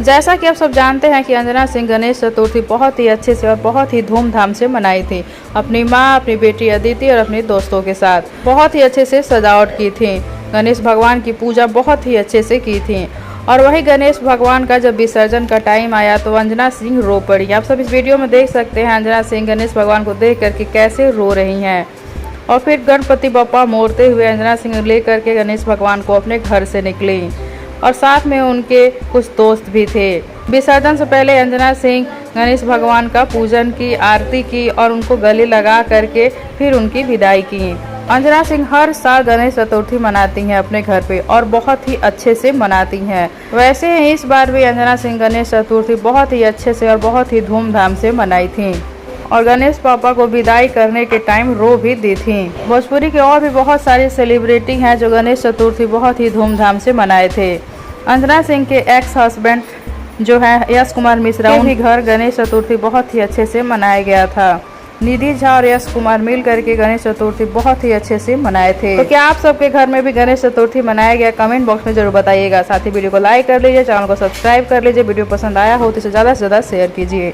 जैसा कि आप सब जानते हैं कि अंजना सिंह गणेश चतुर्थी बहुत ही अच्छे से और बहुत ही धूमधाम से मनाई थी। अपनी माँ, अपनी बेटी अदिति और अपने दोस्तों के साथ बहुत ही अच्छे से सजावट की थी। गणेश भगवान की पूजा बहुत ही अच्छे से की थी। और वही गणेश भगवान का जब विसर्जन का टाइम आया तो अंजना सिंह रो पड़ी। आप सब इस वीडियो में देख सकते हैं अंजना सिंह गणेश भगवान को देख करके कैसे रो रही हैं। और फिर गणपति बप्पा मोड़ते हुए अंजना सिंह लेकर के गणेश भगवान को अपने घर से निकली और साथ में उनके कुछ दोस्त भी थे। विसर्जन से पहले अंजना सिंह गणेश भगवान का पूजन की, आरती की और उनको गले लगा करके फिर उनकी विदाई की। अंजना सिंह हर साल गणेश चतुर्थी मनाती हैं अपने घर पे और बहुत ही अच्छे से मनाती हैं। वैसे ही इस बार भी अंजना सिंह गणेश चतुर्थी बहुत ही अच्छे से और बहुत ही धूमधाम से मनाई थी और गणेश पापा को विदाई करने के टाइम रो भी दी थी। भोजपुरी के और भी बहुत सारे सेलिब्रिटी हैं जो गणेश चतुर्थी बहुत ही धूमधाम से मनाए थे। अंजना सिंह के एक्स हस्बैंड जो है यश कुमार मिश्रा, उनके घर गणेश चतुर्थी बहुत ही अच्छे से मनाया गया था। निधि झा और यश कुमार मिल करके गणेश चतुर्थी बहुत ही अच्छे से मनाए थे। तो क्या आप सबके घर में भी गणेश चतुर्थी मनाया गया? कमेंट बॉक्स में जरूर बताइएगा। साथ ही वीडियो को लाइक कर लीजिए, चैनल को सब्सक्राइब कर लीजिए। वीडियो पसंद आया हो तो इसे ज़्यादा से ज़्यादा शेयर कीजिए।